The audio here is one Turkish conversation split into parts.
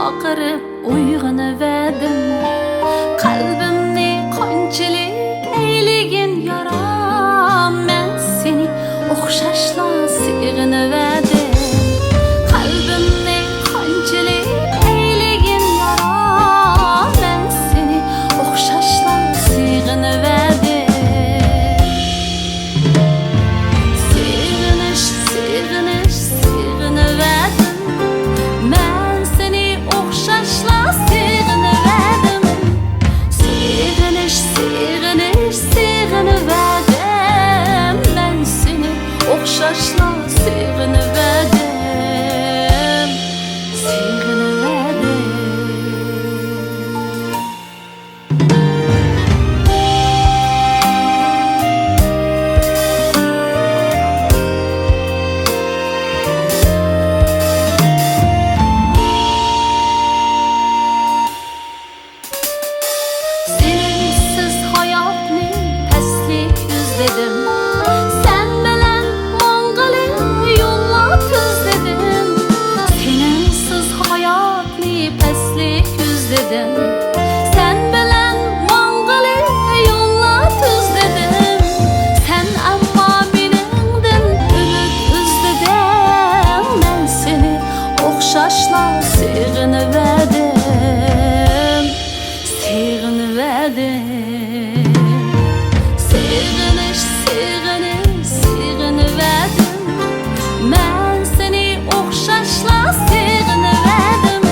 çağırıp uyg'onaverdim. Qalbimni qanchalik eyligin yaram, men seni o'xshashla sig'inaverdim. Qalbimni qanchalik eyligin yaram, men seni o'xshashla sig'inaverdim. Şaşla sig'inaverdim, sig'inaverdim. Sensiz hayotni pastlik yuzladim. Sen bilen mang'ili yo'llar tuzladim. Sen ammo meningdan umid uzlading. Men seni o'xshashla sig'inaverdim, sig'inaverdim. Sig'inish, sig'inish, sig'inaverdim. Men seni o'xshashla sig'inaverdim.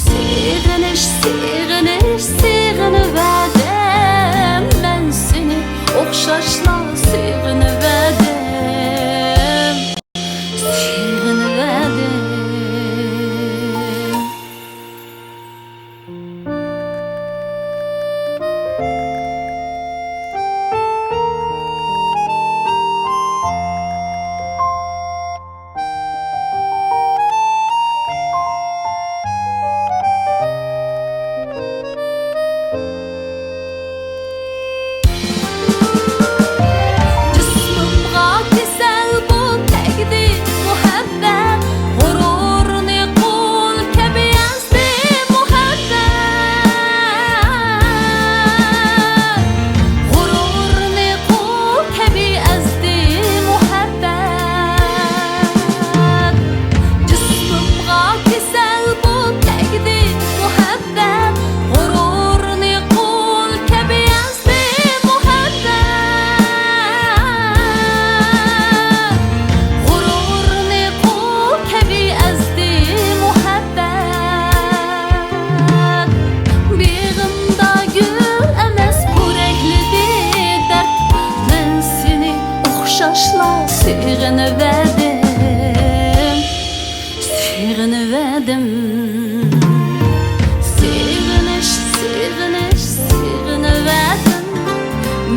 Sig'inish, sig'inaverdim. Men seni o'xshashla sig'inaverdim, sig'inaverdim. Sig'inaverdim, sig'inaverdim. Sig'inish, sig'inish, sig'inaverdim.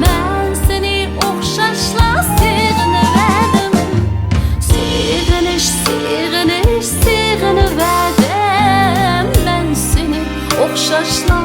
Men seni o'xshashla sig'inaverdim. Sig'inish, sig'inish, sig'inaverdim. Men seni o'xshashla